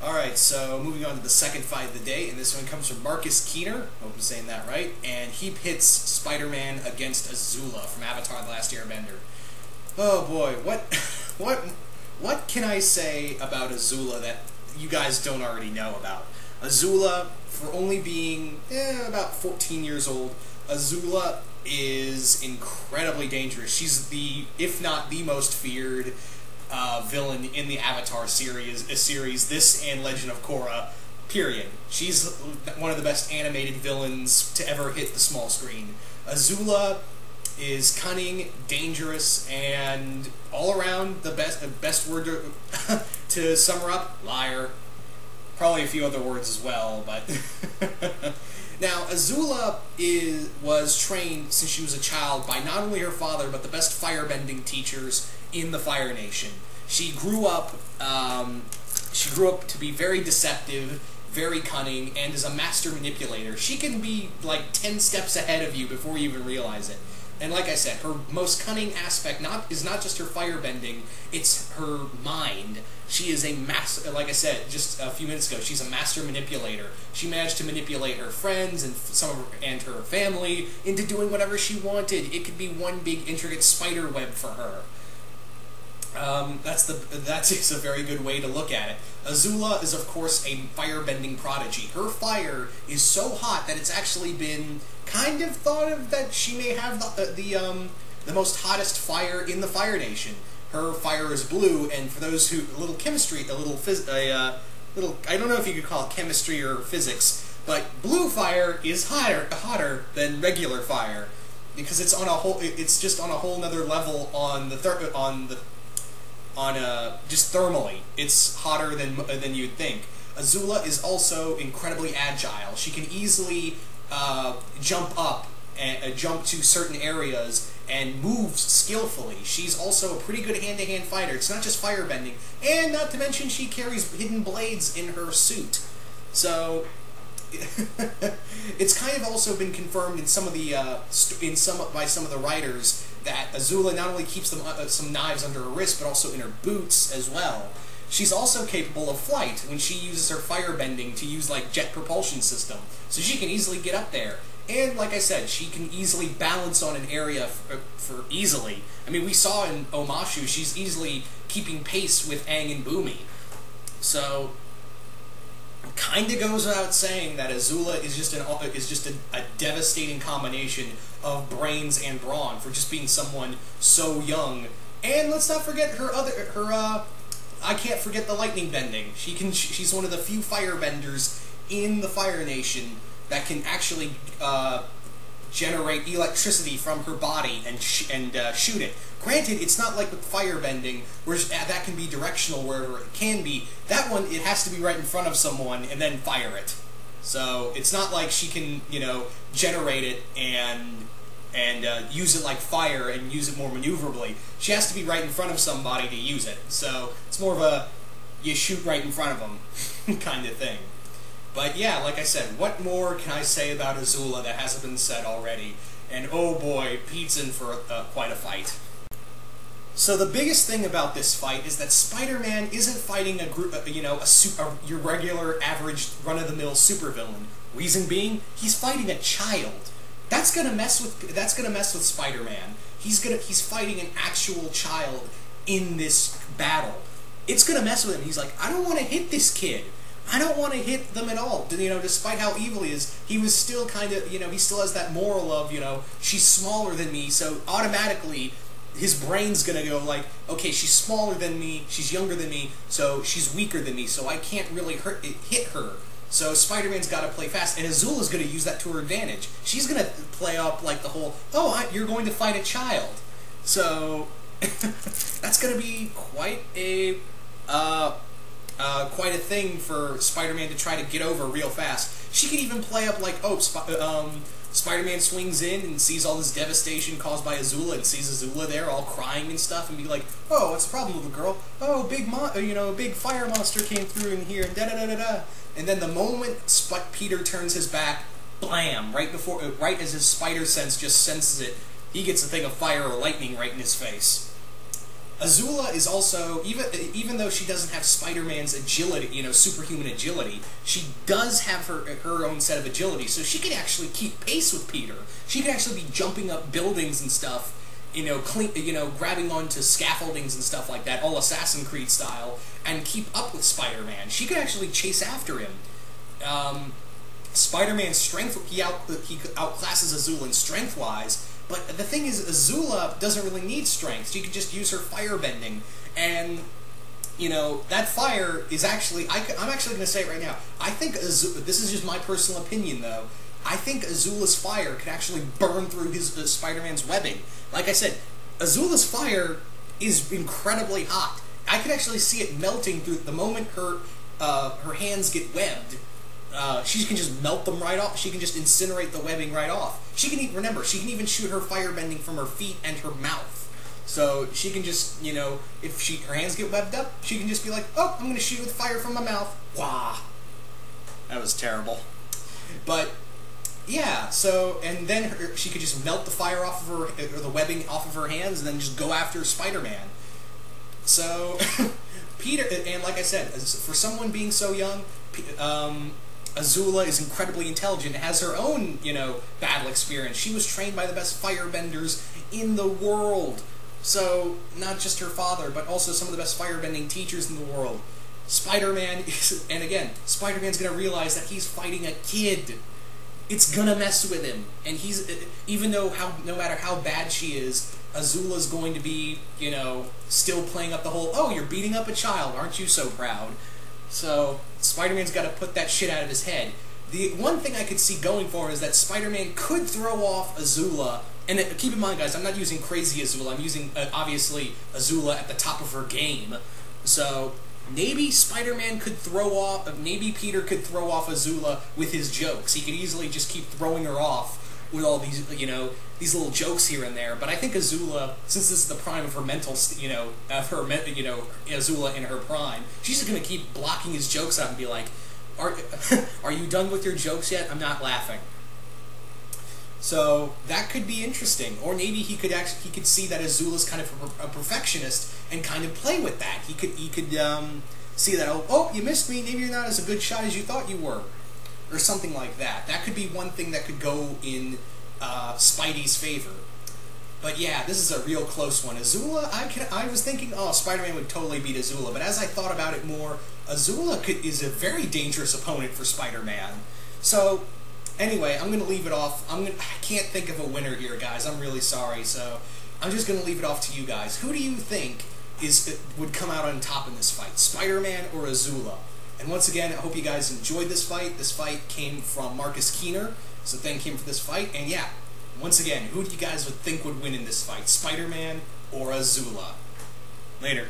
Alright, so moving on to the second fight of the day, and this one comes from Marcus Keener, hope I'm saying that right, and he pits Spider-Man against Azula from Avatar The Last Airbender. Oh boy, what can I say about Azula that you guys don't already know about? Azula, for only being about 14 years old, Azula is incredibly dangerous. She's the, if not the most feared villain in the Avatar series, this and Legend of Korra, period. She's one of the best animated villains to ever hit the small screen. Azula is cunning, dangerous, and all around the best word to sum her up, liar. Probably a few other words as well, but now Azula was trained since she was a child by not only her father but the best firebending teachers in the Fire Nation. She grew up to be very deceptive, very cunning, and is a master manipulator. She can be like 10 steps ahead of you before you even realize it. And like I said, her most cunning aspect is not just her firebending, it's her mind. She is a master, like I said just a few minutes ago, she's a master manipulator. She managed to manipulate her friends and her family into doing whatever she wanted. It could be one big intricate spider web for her. That's a very good way to look at it. Azula is, of course, a firebending prodigy. Her fire is so hot that it's actually been kind of thought of that she may have the most hottest fire in the Fire Nation. Her fire is blue, and for those who I don't know if you could call it chemistry or physics, but blue fire is hotter than regular fire because it's just on a whole nother level just thermally. It's hotter than you'd think. Azula is also incredibly agile. She can easily jump to certain areas and moves skillfully. She's also a pretty good hand-to-hand fighter. It's not just firebending, and not to mention she carries hidden blades in her suit. So it's kind of also been confirmed in some of the by some of the writers that Azula not only keeps some knives under her wrist, but also in her boots as well. She's also capable of flight when she uses her firebending to use like jet propulsion system, so she can easily get up there. And like I said, she can easily balance on an area for easily. I mean, we saw in Omashu, she's easily keeping pace with Aang and Bumi. So kind of goes without saying that Azula is just a devastating combination of brains and brawn for just being someone so young. And let's not forget I can't forget the lightning bending. She's one of the few firebenders in the Fire Nation that can actually generate electricity from her body and shoot it. Granted, it's not like with firebending, where that can be directional wherever it can be. That one, it has to be right in front of someone and then fire it. So it's not like she can, generate it and use it like fire and use it more maneuverably. She has to be right in front of somebody to use it. So it's more of a you shoot right in front of them kind of thing. But yeah, like I said, what more can I say about Azula that hasn't been said already? And oh boy, Pete's in for quite a fight. So the biggest thing about this fight is that Spider-Man isn't fighting your regular, average, run-of-the-mill supervillain. Reason being, he's fighting a child. That's gonna mess with Spider-Man. He's fighting an actual child in this battle. It's gonna mess with him. He's like, I don't want to hit this kid. I don't want to hit them at all. Despite how evil he is, he was still kind of, he still has that moral of, she's smaller than me, so automatically his brain's gonna go like, okay, she's smaller than me, she's younger than me, so she's weaker than me, so I can't really hit her. So Spider-Man's got to play fast, and Azula's going to use that to her advantage. She's going to play up like the whole, you're going to fight a child. So that's going to be quite a thing for Spider-Man to try to get over real fast. She could even play up like, Spider-Man swings in and sees all this devastation caused by Azula, and sees Azula there all crying and stuff, and be like, oh, what's the problem, little girl? Oh, big fire monster came through in here, and da-da-da-da-da. And then the moment Peter turns his back, blam, right as his spider sense just senses it, he gets a thing of fire or lightning right in his face. Azula is also, even though she doesn't have Spider-Man's agility, superhuman agility, she does have her own set of agility, so she can actually keep pace with Peter. She can actually be jumping up buildings and stuff, grabbing onto scaffoldings and stuff like that, all Assassin's Creed style, and keep up with Spider-Man. She could actually chase after him. Spider-Man's strength, he outclasses Azula in strength-wise, but the thing is, Azula doesn't really need strength. She can just use her firebending, and, that fire is actually, I'm actually going to say it right now, I think Azula, this is just my personal opinion, though, I think Azula's fire could actually burn through Spider-Man's webbing. Like I said, Azula's fire is incredibly hot. I could actually see it melting through the moment her hands get webbed. She can just melt them right off. She can just incinerate the webbing right off. She can remember, she can even shoot her firebending from her feet and her mouth. So she can just, if her hands get webbed up, she can just be like, oh, I'm going to shoot with fire from my mouth. Wah! That was terrible. But yeah, so, and then she could just melt the fire off of her, or the webbing off of her hands, and then just go after Spider-Man. So, Peter, and like I said, for someone being so young, Azula is incredibly intelligent, has her own, battle experience. She was trained by the best firebenders in the world. So, not just her father, but also some of the best firebending teachers in the world. Spider-Man, and again, Spider-Man's gonna realize that he's fighting a kid. It's gonna mess with him, and even though no matter how bad she is, Azula's going to be, still playing up the whole, oh, you're beating up a child, aren't you so proud? So, Spider-Man's got to put that shit out of his head. The one thing I could see going for is that Spider-Man could throw off Azula, and keep in mind, guys, I'm not using crazy Azula, I'm using, obviously, Azula at the top of her game. So, maybe Spider-Man could maybe Peter could throw off Azula with his jokes. He could easily just keep throwing her off with all these, these little jokes here and there. But I think Azula, since this is the prime of her mental, Azula in her prime, she's just going to keep blocking his jokes out and be like, are you done with your jokes yet? I'm not laughing. So that could be interesting. Or maybe he could see that Azula's kind of a perfectionist and kind of play with that. He could see that, oh, you missed me, maybe you're not as a good shot as you thought you were. Or something like that. That could be one thing that could go in Spidey's favor. But yeah, this is a real close one. Azula, I was thinking, oh, Spider-Man would totally beat Azula, but as I thought about it more, Azula is a very dangerous opponent for Spider-Man. So, anyway, I'm going to leave it off. I can't think of a winner here, guys. I'm really sorry, so I'm just going to leave it off to you guys. Who do you think would come out on top in this fight, Spider-Man or Azula? And once again, I hope you guys enjoyed this fight. This fight came from Marcus Keener, so thank him for this fight. And yeah, once again, who do you guys think would win in this fight, Spider-Man or Azula? Later.